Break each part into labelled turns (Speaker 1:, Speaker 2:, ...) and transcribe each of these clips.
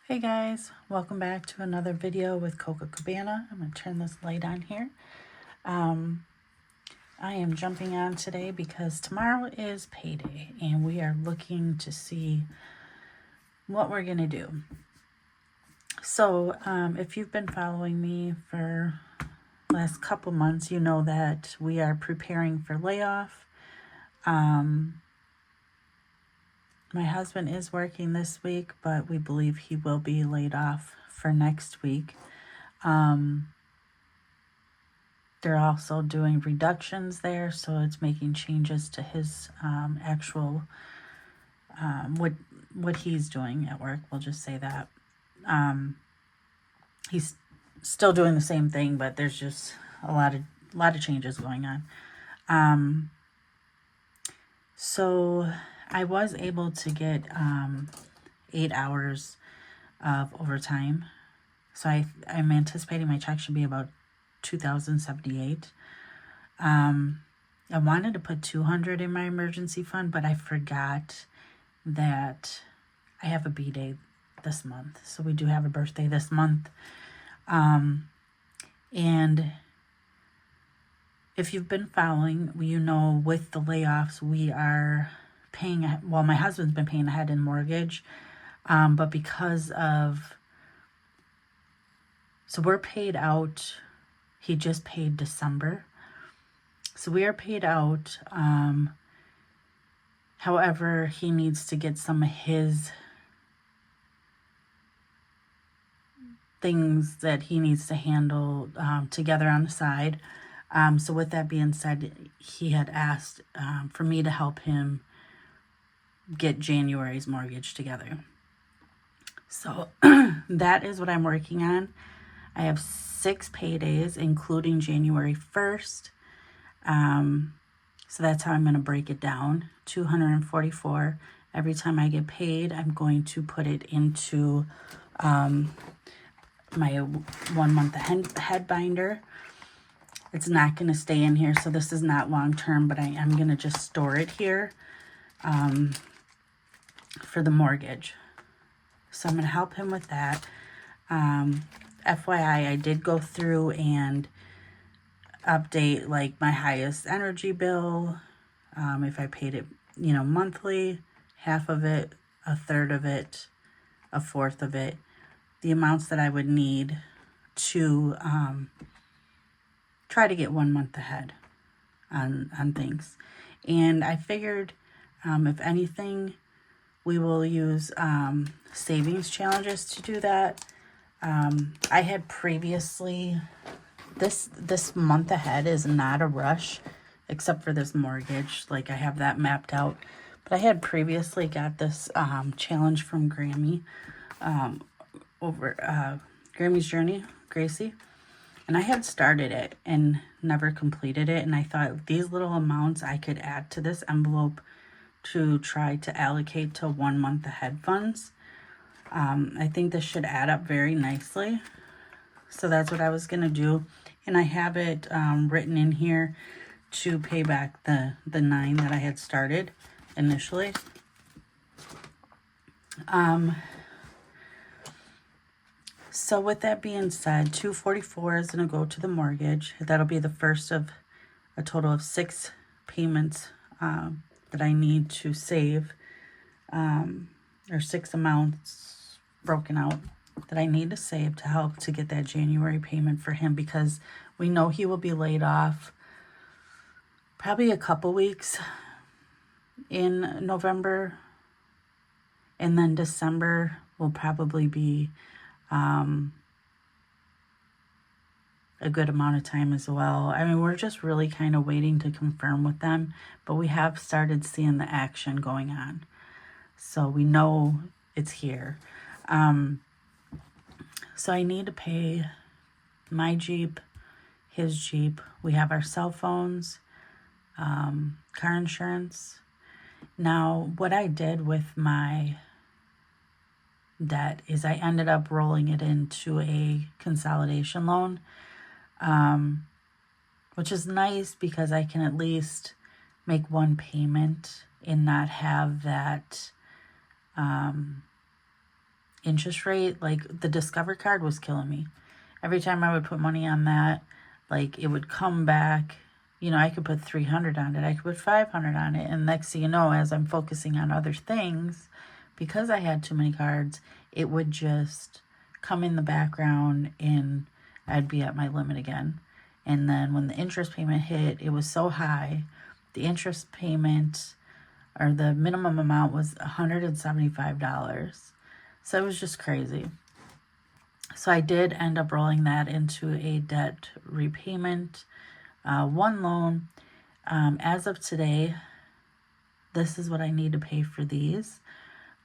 Speaker 1: Hey guys, welcome back to another video with Coca Cabana. I'm going to turn this light on here. I am jumping on today because tomorrow is payday and we are looking to see what we're going to do. So if you've been following me for the last couple months, you know that we are preparing for layoff. My husband is working this week, but we believe he will be laid off for next week. They're also doing reductions there, so it's making changes to his actual what he's doing at work. We'll just say that he's still doing the same thing, but there's just a lot of changes going on. So I was able to get 8 hours of overtime. So I'm anticipating my check should be about $2,078. I wanted to put $200 in my emergency fund, but I forgot that I have a B-day this month. So we do have a birthday this month. And if you've been following, you know with the layoffs, we are paying, well, my husband's been paying ahead in mortgage, but because of, so we're paid out, he just paid December. So we are paid out. However, he needs to get some of his things that he needs to handle together on the side. So with that being said, he had asked for me to help him get January's mortgage together. So that is what I'm working on. I have 6 paydays, including January 1st. So that's how I'm going to break it down. $244. Every time I get paid, I'm going to put it into my 1 month ahead binder. It's not going to stay in here, so this is not long term, but I am going to just store it here for the mortgage. So I'm going to help him with that. FYI, I did go through and update like my highest energy bill. If I paid it, monthly, half of it, a third of it, a fourth of it, the amounts that I would need to try to get 1 month ahead on things. And I figured if anything, we will use savings challenges to do that. I had previously, this month ahead is not a rush, except for this mortgage. Like I have that mapped out. But I had previously got this challenge from Grammy over Grammy's Journey, Gracie. And I had started it and never completed it. And I thought these little amounts I could add to this envelope to try to allocate to 1 month ahead funds. I think this should add up very nicely. So that's what I was going to do. And I have it written in here to pay back the 9 that I had started initially. So with that being said, $244 is going to go to the mortgage. That'll be the first of a total of 6 payments that I need to save, or 6 amounts broken out that I need to save to help to get that January payment for him, because we know he will be laid off probably a couple weeks in November, and then December will probably be a good amount of time as well. I mean, we're just really kind of waiting to confirm with them, but we have started seeing the action going on. So we know it's here. So I need to pay my Jeep, his Jeep. We have our cell phones, car insurance. Now, what I did with my debt is I ended up rolling it into a consolidation loan, which is nice because I can at least make one payment and not have that interest rate, like the Discover card was killing me. Every time I would put money on that, like it would come back. You know, I could put 300 on it. I could put 500 on it. And next thing you know, as I'm focusing on other things, because I had too many cards, it would just come in the background and I'd be at my limit again. And then when the interest payment hit, it was so high. The interest payment, or the minimum amount, was $175. So it was just crazy. So I did end up rolling that into a debt repayment, one loan. As of today, this is what I need to pay for these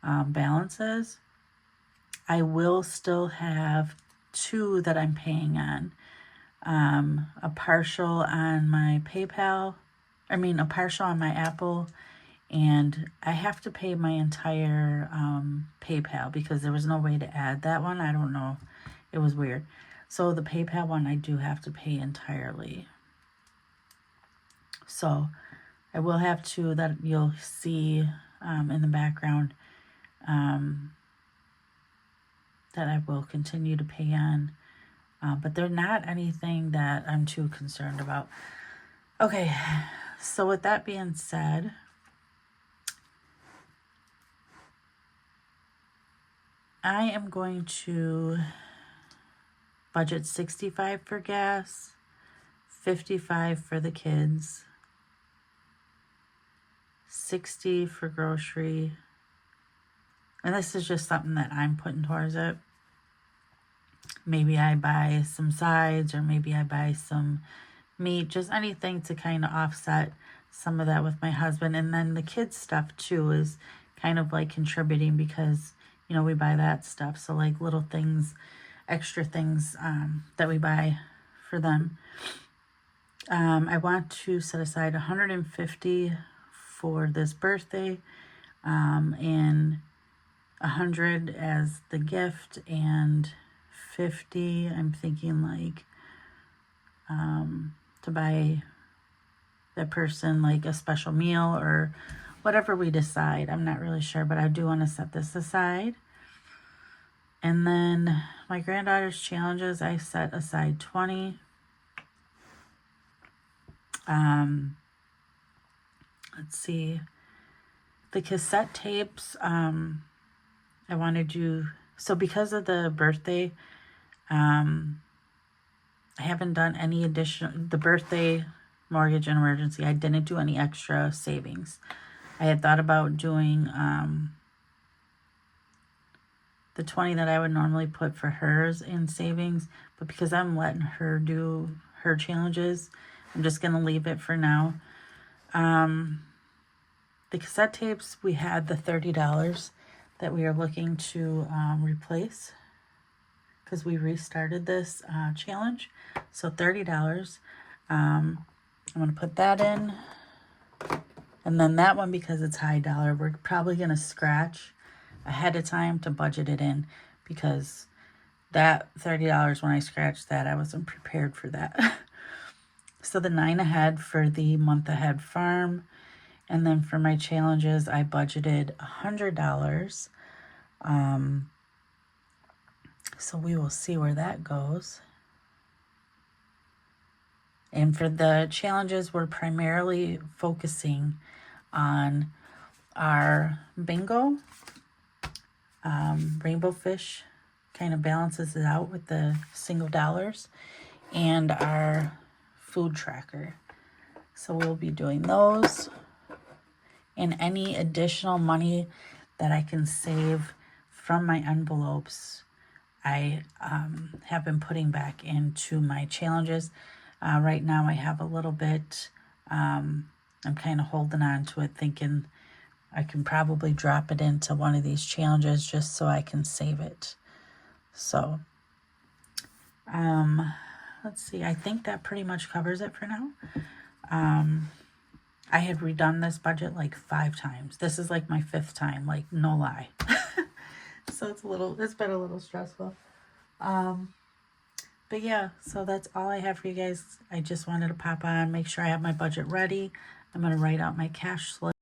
Speaker 1: balances. I will still have 2 that I'm paying on. A partial on my PayPal, a partial on my Apple, and I have to pay my entire PayPal because there was no way to add that one. I don't know. It was weird. So the PayPal one I do have to pay entirely. So I will have 2 that you'll see in the background that I will continue to pay on. But they're not anything that I'm too concerned about. Okay, so with that being said, I am going to budget $65 for gas, $55 for the kids, $60 for grocery. And this is just something that I'm putting towards it. Maybe I buy some sides, or maybe I buy some meat, just anything to kind of offset some of that with my husband. And then the kids stuff too is kind of like contributing because, you know, we buy that stuff. So like little things, extra things that we buy for them. I want to set aside $150 for this birthday, and $100 as the gift, and $50 I'm thinking like to buy that person like a special meal or whatever we decide. I'm not really sure, but I do want to set this aside. And then my granddaughter's challenges, I set aside $20. Let's see. The cassette tapes, I wanted to, so because of the birthday, I haven't done any additional, the birthday mortgage and emergency, I didn't do any extra savings. I had thought about doing the 20 that I would normally put for hers in savings, but because I'm letting her do her challenges, I'm just going to leave it for now. The cassette tapes, we had the $30 that we are looking to replace because we restarted this challenge. So $30. I'm going to put that in. And then that one, because it's high dollar, we're probably going to scratch ahead of time to budget it in, because that $30, when I scratched that, I wasn't prepared for that. So the 9 ahead for the month ahead farm. And then for my challenges, I budgeted $100. So we will see where that goes. And for the challenges, we're primarily focusing on our bingo. Rainbow Fish kind of balances it out with the single dollars, and our food tracker. So we'll be doing those. And any additional money that I can save from my envelopes, I have been putting back into my challenges. Right now I have a little bit. I'm kind of holding on to it, thinking I can probably drop it into one of these challenges just so I can save it. So, let's see. I think that pretty much covers it for now. I had redone this budget like 5 times. This is like my 5th time, like no lie. So it's been a little stressful. But yeah, so that's all I have for you guys. I just wanted to pop on, make sure I have my budget ready. I'm going to write out my cash slip.